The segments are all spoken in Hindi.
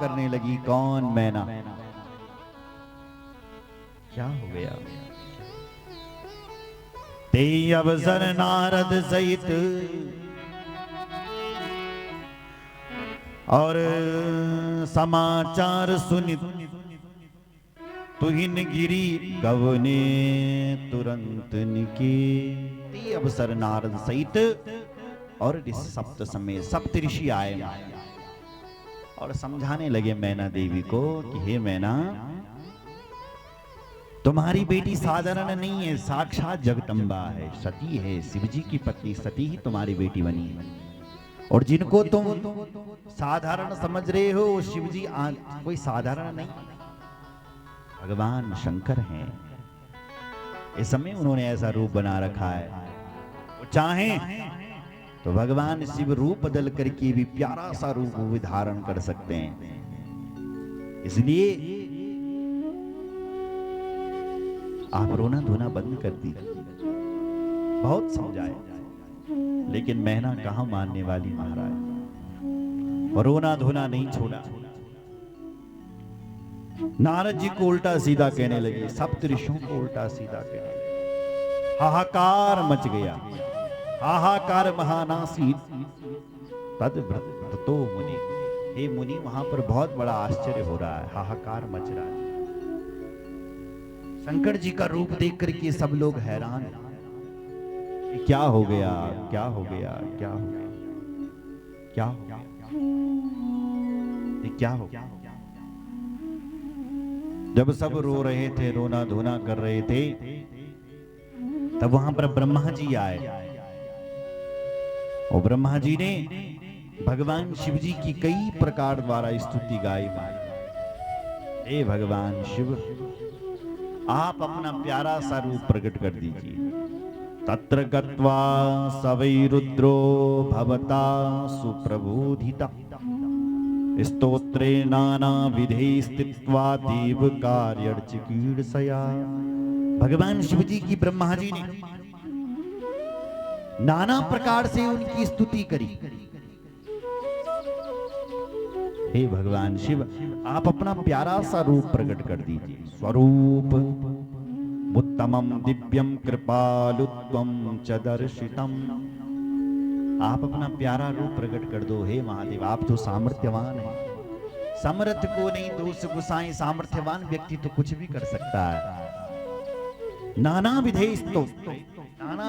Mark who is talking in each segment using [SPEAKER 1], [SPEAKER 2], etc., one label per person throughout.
[SPEAKER 1] करने लगी, कौन? मैना। क्या हो गया? ते अवसर नारद सहित और समाचार सुनित तुहिन गिरी गवने तुरंत निके। ते अवसर नारद सहित और इस सप्त समय सप्त ऋषि आए और समझाने लगे मैना देवी को कि हे मैना, तुम्हारी बेटी साधारण नहीं है, साक्षात जगदम्बा है, सती है, शिवजी की पत्नी सती ही तुम्हारी बेटी बनी है। और जिनको तुम साधारण समझ रहे हो वो शिवजी कोई साधारण नहीं, भगवान शंकर हैं। इस समय उन्होंने ऐसा रूप बना रखा है, वो चाहें तो भगवान शिव रूप बदल करके भी प्यारा सा रूप भी धारण कर सकते हैं। इसलिए आप रोना धोना बंद कर दीजिए। बहुत समझाए लेकिन मैना कहां मानने वाली महाराज, और रोना धोना नहीं छोड़ा। नारद जी को उल्टा सीधा कहने लगे, सप्त ऋषियों को उल्टा सीधा कहने लगे। हाहाकार मच गया, हाहाकार महानासी तद व्रतो मुनि। हे मुनि, वहां पर बहुत बड़ा आश्चर्य हो रहा है, हाहाकार मच रहा है। शंकर जी का रूप देख करके सब लोग हैरान, क्या हो गया, क्या हो गया, क्या हो गया, क्या हो गया, ये क्या हो गया? जब सब रो रहे थे, रोना धोना कर रहे थे, तब वहां पर ब्रह्मा जी आए और ब्रह्मा जी ने भगवान शिव जी की कई प्रकार द्वारा स्तुति गाई। हे भगवान शिव, आप अपना प्यारा सा रूप प्रकट कर दीजिए। तत्र गत्वा सवै रुद्रो भवता सुप्रबोधिता स्तोत्रे नाना विधे स्थित्वा देव कार्यर्चिकीर्षया। भगवान शिव जी की ब्रह्मा जी ने नाना प्रकार से उनकी स्तुति करी। हे भगवान शिव, आप अपना प्यारा सा रूप प्रकट कर दीजिए। स्वरूप उत्तमम दिव्यम कृपालुत्वम च दर्शितम। आप अपना प्यारा रूप प्रकट कर दो। हे महादेव, आप तो सामर्थ्यवान हैं, समर्थ को नहीं दोष गुसाई, सामर्थ्यवान व्यक्ति तो कुछ भी कर सकता है। नाना विधे स्तोत्र, नाना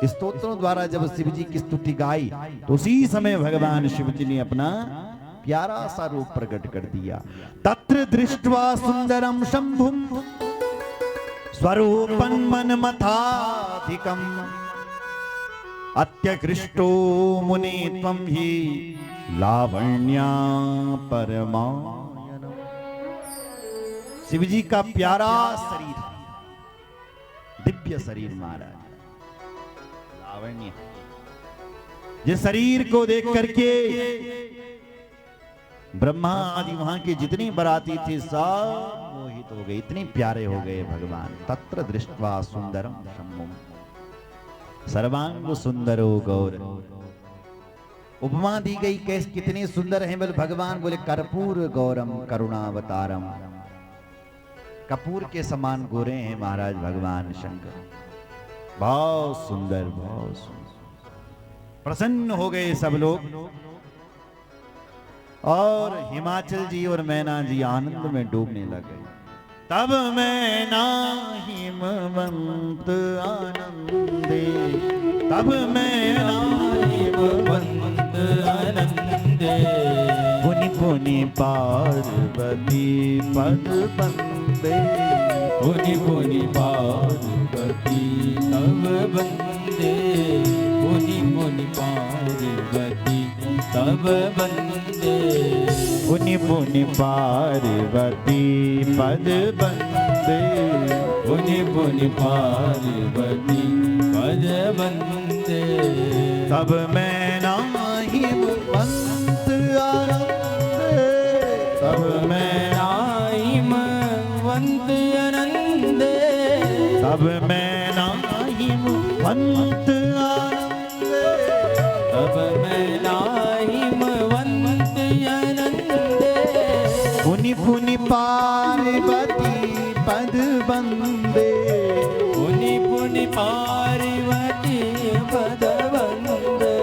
[SPEAKER 1] स्तोत्रों द्वारा जब शिव जी की स्तुति गाई तो उसी समय भगवान शिव जी ने अपना प्यारा सा रूप प्रकट कर दिया। तत्र दृष्ट्वा सुंदरम शंभुम स्वरूपं मन्मथाधिकं अत्यकृष्टो मुने त्वं हि लावण्या परमायन। शिव जी का प्यारा शरीर, दिव्य शरीर महाराज, लावण्य। जिस शरीर को देख करके ब्रह्मा आदि वहां के जितने बराती थे सब मोहित हो गए, इतने प्यारे हो गए भगवान। तत्र दृष्ट्वा सुंदरम शंभुम सर्वांग सुंदरो गौर। उपमा दी गई, कैसे कितने सुंदर हैं? बोले भगवान बोले कर्पूर गौरम करुणावतारम। कपूर के समान गोरे हैं महाराज भगवान शंकर, बहुत सुंदर, बहुत सुंदर। प्रसन्न हो गए सब लोग और हिमाचल जी और मैना जी आनंद में डूबने लगे। तब मैना हिमवंत आनंदे, तब मैना हिमवंत आनंदे, पुनि पुनि पार्वती पद बंदे, पुनि पुनि पार्वती तब बंदे, पुनि पुनि पार्वती तब बंदे, पुनि पुनि पार्वती पद बंदे, पुनि पुनि पार्वती पद बंदे। तब मैना हिमवंत आनंदे, तब मैना हिमवंत आनंदे, तब मैना हिमवंत आनंदे, तब मैना हिमवंत आनंदे, पुनि पुनि पार्वती पद बंदे,
[SPEAKER 2] पुनि पुनि पार्वती पद बंदे,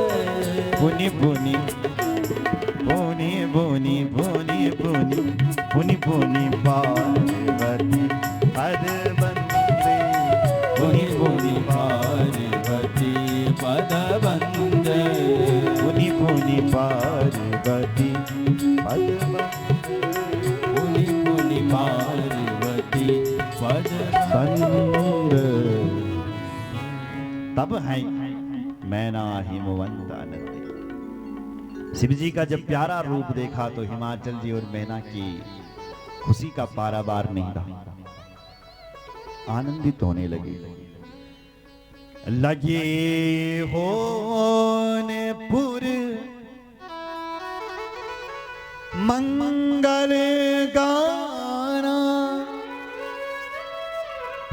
[SPEAKER 1] पुनि पुनि पुनि पुनि पुनि पुनि पुनि पुनि पार्वती पद बंदे,
[SPEAKER 2] पुनि पुनि पार्वती पद बंदे,
[SPEAKER 1] पुनि पुनि पार्वती पद
[SPEAKER 2] पुनि पुनि पार्वती पद
[SPEAKER 1] बंद। तब है मैना हिमवंत आनंदी। शिव जी का जब प्यारा रूप देखा तो हिमाचल जी और मैना की खुशी का पारावार नहीं रहा, आनंदित होने लगे। लगे होने पुर मंगल गाना,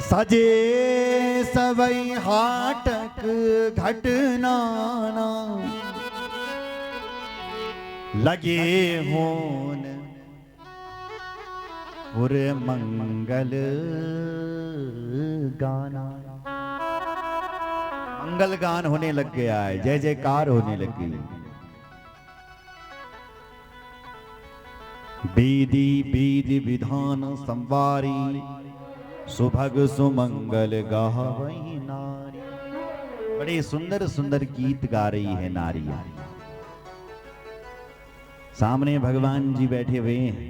[SPEAKER 1] सजे सवै हाटक घटनाना। लगे होन पुर मंगल गाना, मंगल गान होने लग गया है, जय जयकार होने लग गई। बीदी बीदी विधान संवारी, सुभग सुमंगल गावई नारी। बड़े सुंदर सुंदर गीत गा रही है नारियां। सामने भगवान जी बैठे हुए हैं।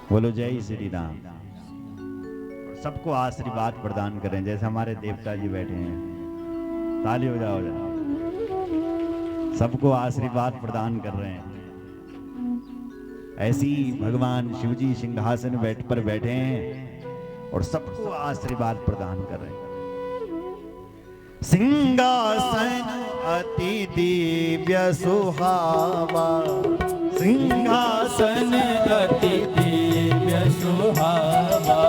[SPEAKER 1] बोलो जय श्री राम। सबको आशीर्वाद प्रदान करें, जैसे हमारे देवता जी बैठे हैं। ताली हो जाओ, सबको आशीर्वाद प्रदान कर रहे हैं। ऐसी भगवान शिवजी सिंहासन पर बैठे हैं और सबको आशीर्वाद प्रदान कर रहे हैं। सिंहासन अति दिव्य सुहावा,
[SPEAKER 2] सिंहासन अति दिव्य सुहावा,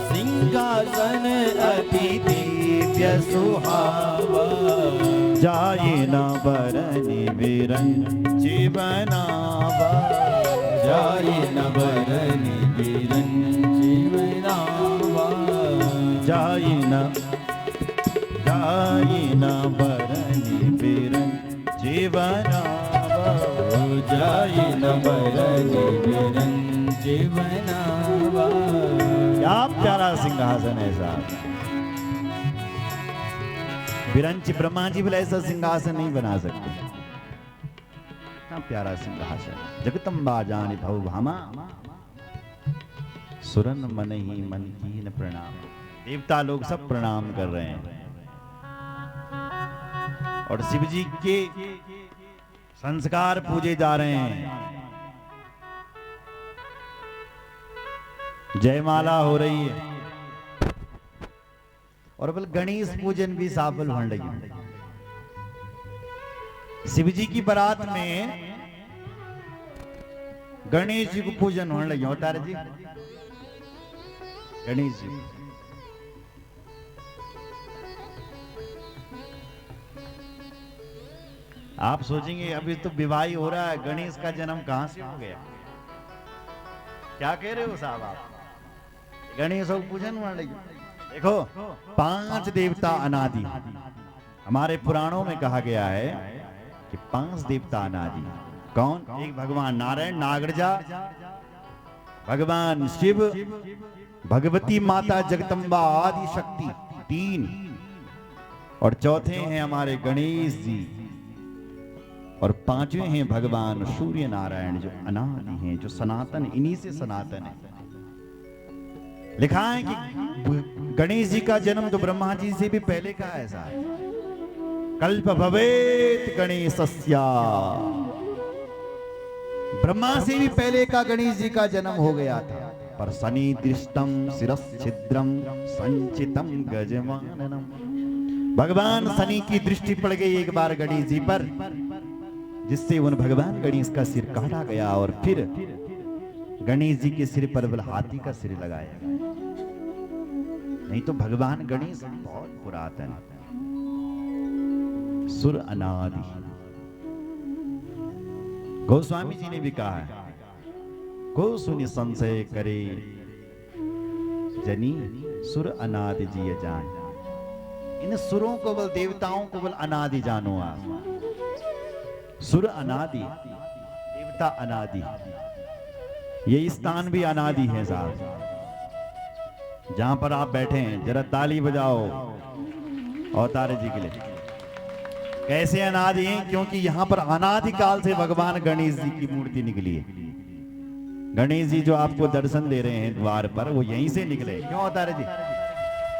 [SPEAKER 2] सिंहासन अति दिव्य सुहावा।
[SPEAKER 1] जाए न बरनि बिरंची बनावा,
[SPEAKER 2] जाए न बरनि बिरंची बनावा,
[SPEAKER 1] जाए न बरनि बिरंची बनावा,
[SPEAKER 2] जाए न बरनि बिरंची बनावा।
[SPEAKER 1] क्या प्यारा सिंहासन है साहब। बिरंच ब्रह्मा जी भी ऐसा सिंहासन नहीं बना सकते। इतना प्यारा सिंहासन। जगदम्बा जाने भव भामा, सुरन मन ही मन कीन प्रणाम। देवता लोग सब प्रणाम कर रहे हैं और शिव जी के संस्कार पूजे जा रहे हैं। जयमाला हो रही है और बल गणेश पूजन भी सफल होने लगी। शिव जी की बारात में गणेश जी को पूजन होने लगे। होता है जी गणेश जी। आप सोचेंगे अभी तो विवाह हो रहा है, गणेश का जन्म कहां से हो गया? क्या कह रहे हो साहब आप? गणेश को पूजन होने लगे। देखो 5 देवता अनादि। हमारे पुराणों में कहा गया है कि 5 देवता अनादि। कौन? एक भगवान नारायण नागरजा, भगवान शिव, भगवती माता जगदम्बा आदि शक्ति 3, और चौथे हैं हमारे गणेश जी, और 5वें हैं भगवान सूर्य नारायण जो अनादि हैं, जो सनातन, इन्हीं से सनातन है। लिखा है कि गणेश जी का जन्म तो ब्रह्मा जी से भी पहले का है साहब। कल्प भवेत गणेशस्या, ब्रह्मा से भी पहले का गणेश जी का जन्म हो गया था। पर शनि दृष्टम शिरश्छिद्रम संचितम गजमाननम, भगवान शनि की दृष्टि पड़ गई एक बार गणेश जी पर, जिससे उन भगवान गणेश का सिर काटा गया और फिर गणेश जी के सिर पर बल हाथी का सिर लगाया गया। नहीं तो भगवान गणेश बहुत पुरातन, सुर अनादि। गोस्वामी जी ने भी कहा है, को सुनि संशय करे जनी सुर अनादि जिय जान। इन सुरों को बल, देवताओं को बल अनादि जानो आप। सुर अनादि, देवता अनादि, ये स्थान भी अनादि है साहब। जहां पर आप बैठे हैं जरा ताली बजाओ अवतार जी के लिए। कैसे अनादि हैं? क्योंकि यहां पर अनादि काल से भगवान गणेश जी की मूर्ति निकली है। गणेश जी जो आपको दर्शन दे रहे हैं द्वार पर, वो यहीं से निकले। क्यों अवतार जी?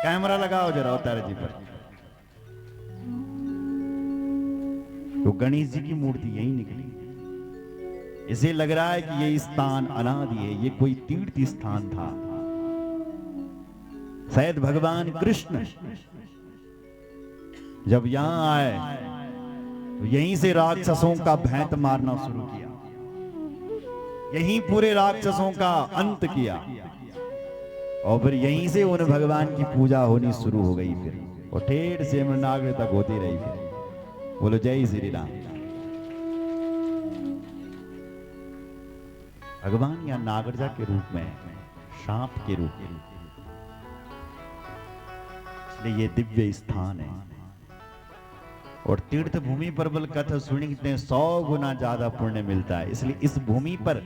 [SPEAKER 1] कैमरा लगाओ जरा अवतार जी पर। तो गणेश जी की मूर्ति यहीं निकली। इसे लग रहा है कि ये स्थान अनादि है, ये कोई तीर्थ स्थान था। शायद भगवान कृष्ण जब यहां आए तो यहीं से राक्षसों का भैंत मारना शुरू किया, यहीं पूरे राक्षसों का अंत किया, और फिर यहीं से उन भगवान की पूजा होनी शुरू हो गई। फिर और ठेठ से नागर तक होती रही। फिर बोलो जय श्री राम। भगवान या नागरजा के रूप में, सांप के रूप में, इसलिए ये दिव्य स्थान है। और तीर्थ भूमि पर बल कथा सुनने 100 गुना ज्यादा पुण्य मिलता है। इसलिए इस भूमि पर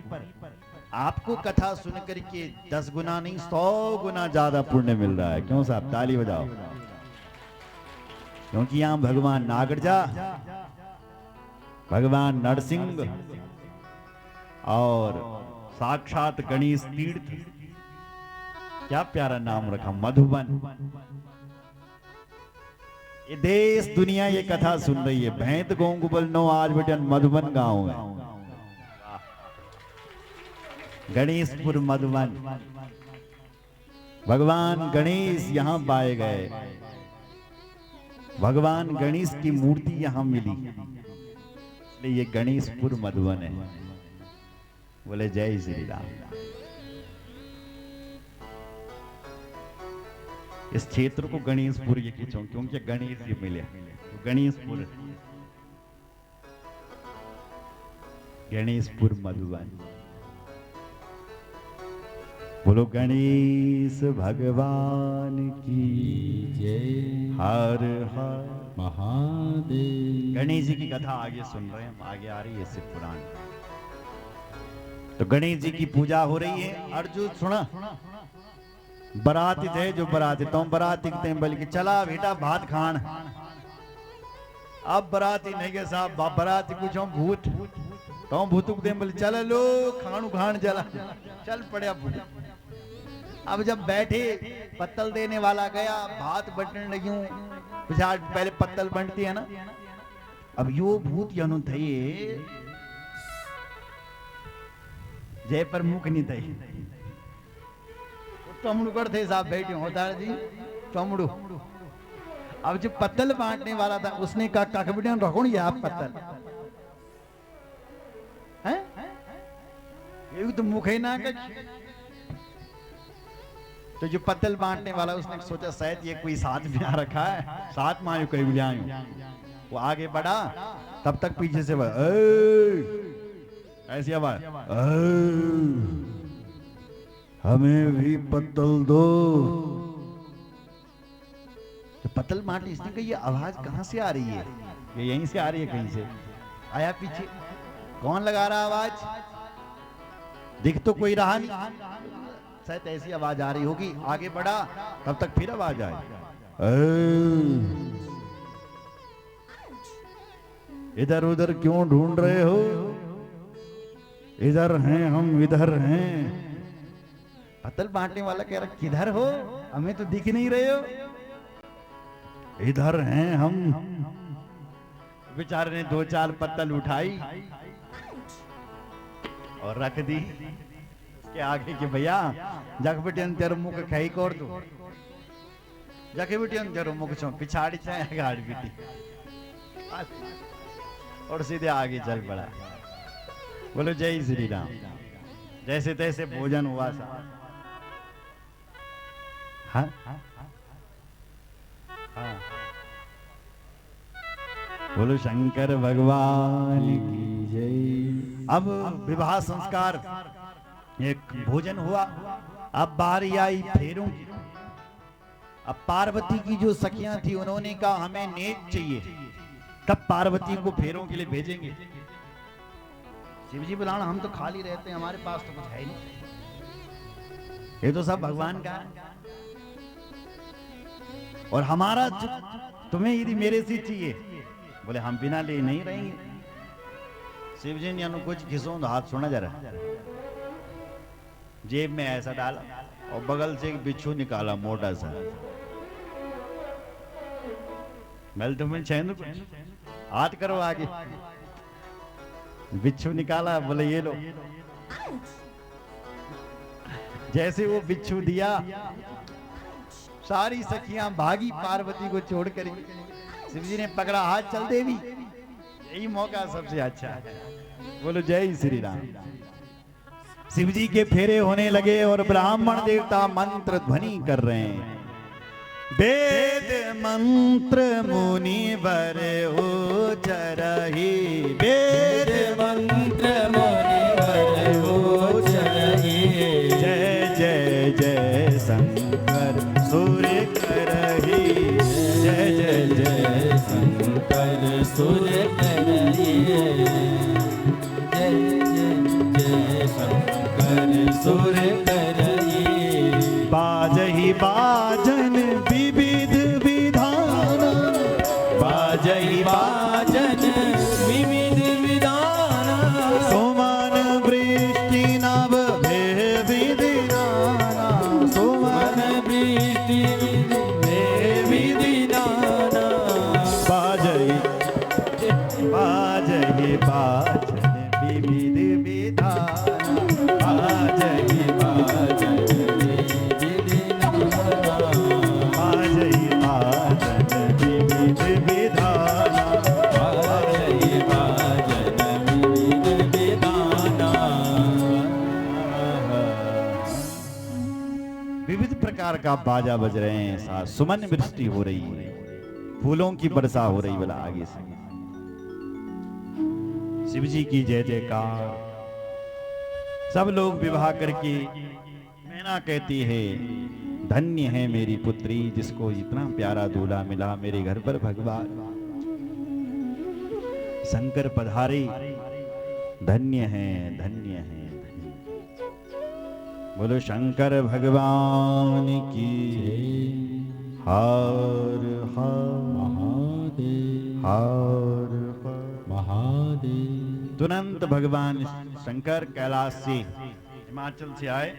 [SPEAKER 1] आपको कथा सुन करके 10 गुना नहीं 100 गुना ज्यादा पुण्य मिल रहा है। क्यों साहब? ताली बजाओ। क्योंकि यहां भगवान नागरजा, भगवान नरसिंह और साक्षात गणेश तीर्थ, क्या प्यारा नाम रखा, मधुबन। ये देश दुनिया ये कथा सुन रही है। भैंत गोंगुबल नो आज बेटन मधुबन गांव है। गणेशपुर मधुबन। भगवान गणेश यहां पाए गए, भगवान गणेश की मूर्ति यहां मिली, इसलिए ये गणेशपुर मधुबन है। बोले जय श्री राम। इस क्षेत्र को गणेशपुर ये खींचो, क्योंकि गणेश जी मिले तो गणेशपुर, गणेशपुर मधुबन। बोलो गणेश भगवान की
[SPEAKER 2] जय।
[SPEAKER 1] हर हर
[SPEAKER 2] महादेव।
[SPEAKER 1] गणेश जी की कथा आगे सुन रहे हैं, आगे आ रही है शिव पुराण। तो गणेश जी की पूजा हो रही है। अर्जुन सुना, बराती थे जो बराती, तुम बराती थे बल्कि चला बेटा भात खान। अब बराती नहीं के साहब, बराती पूछो भूत, तुम भूतुक दे बोले चल लो खाणू खान चला, चल पड़े भूत। अब जब बैठे पत्तल देने वाला गया, भात बटने लगी, पिछाड़ पहले पत्तल बंटती है ना। अब यो भूत यनु थे जय पर मुख नहीं थे, तमड़ू करते साहब बैठे होता जी तमड़ू। अब जो पत्तल बांटने वाला था उसने कहा काकबिटियां रखो ये आप पत्तल हैं, ये तो मुख ही ना कर। तो जो पत्तल बांटने वाला उसने सोचा शायद ये कोई साथ में आ रखा है, साथ में आयु करीब आयु। वो आगे बढ़ा, तब तक पीछे से ऐसी आवाज, हमें भी पत्तल दो। तो पत्तल बांट, इसने कहा ये आवाज कहां से आ रही है? ये यहीं से आ रही है कहीं से। आया पीछे, कौन लगा रहा आवाज? दिख तो कोई रहा नहीं, शायद ऐसी आवाज आ रही होगी। आगे बढ़ा, तब तक फिर आवाज आई, इधर उधर क्यों ढूंढ रहे हो? इधर हैं हम, इधर हैं। पत्तल बांटने वाला कह रहा किधर हो, हमें तो दिख नहीं रहे हो। इधर हैं हम। बेचारे ने 2-4 पत्तल उठाई और रख दी उसके आगे कि भैया जख बेटियन तेरो मुख खाई कर दो, जखे बेटियन तेरो मुख छो पिछाड़ी छे गाड़ बेटी, और सीधे आगे चल पड़ा। बोलो जय श्री राम। जैसे तैसे भोजन हुआ सा। हाँ? हाँ। बोलो शंकर भगवान की जय। अब विवाह संस्कार, एक भोजन हुआ, अब बारी आई फेरों की। अब पार्वती की जो सखियां थी उन्होंने कहा हमें नेत चाहिए, तब पार्वती को फेरों के लिए भेजेंगे। शिव जी बुलाना, हम तो खाली रहते हैं, हमारे पास तो कुछ है ही नहीं, ये तो सब भगवान का है। और हमारा तुम्हें यदि मेरे से चाहिए, बोले हम बिना ले नहीं रहेंगे। शिव जी ने कुछ घिसों हाथ सुना जरा, जेब में ऐसा डाला और बगल से एक बिच्छू निकाला मोटा सा। मैं तुम्हें चैन हाथ करो आगे, बिच्छू निकाला, बोले ये लो। जैसे वो बिच्छू दिया, सारी सखियां भागी पार्वती को छोड़कर। शिव जी ने पकड़ा हाथ, चल देवी, यही मौका सबसे अच्छा है। बोलो जय श्री राम। शिव जी के फेरे होने लगे और ब्राह्मण देवता मंत्र ध्वनि कर रहे हैं। वेद मंत्र मुनि वर उचरहि, वेद
[SPEAKER 2] मंत्र मुनि वर उचरहि,
[SPEAKER 1] जय जय जय शंकर सुर करहि, जय जय जय
[SPEAKER 2] शंकर सुर करहि, जय जय शंकर सुर करहि।
[SPEAKER 1] बाजहि बाजन विविध विधान, बाजहि
[SPEAKER 2] बाजन विविध विधान,
[SPEAKER 1] सुमन वृष्टि नभ विधिनाना, सुमन
[SPEAKER 2] वृष्टि विधिनाना।
[SPEAKER 1] बाजहि बाजहि बाजन विविध विधान, बाजहि बाजन बाजहि बाजन विविध विधान,
[SPEAKER 2] बाजहि बाजन विविध विधाना।
[SPEAKER 1] विविध प्रकार का बाजा बज रहे हैं, साथ सुमन वृष्टि हो रही है, फूलों की वर्षा हो रही। बोला आगे से शिव जी की जय जयकार। सब लोग विवाह करके मैना कहती है धन्य है मेरी पुत्री, जिसको इतना प्यारा दूल्हा मिला। मेरे घर पर भगवान शंकर पधारे, धन्य है धन्य है धन्य। बोलो शंकर भगवान की हर हर
[SPEAKER 2] महादेव
[SPEAKER 1] हर हर।
[SPEAKER 2] महादेव।
[SPEAKER 1] तुरंत भगवान शंकर कैलाश से हिमाचल से आए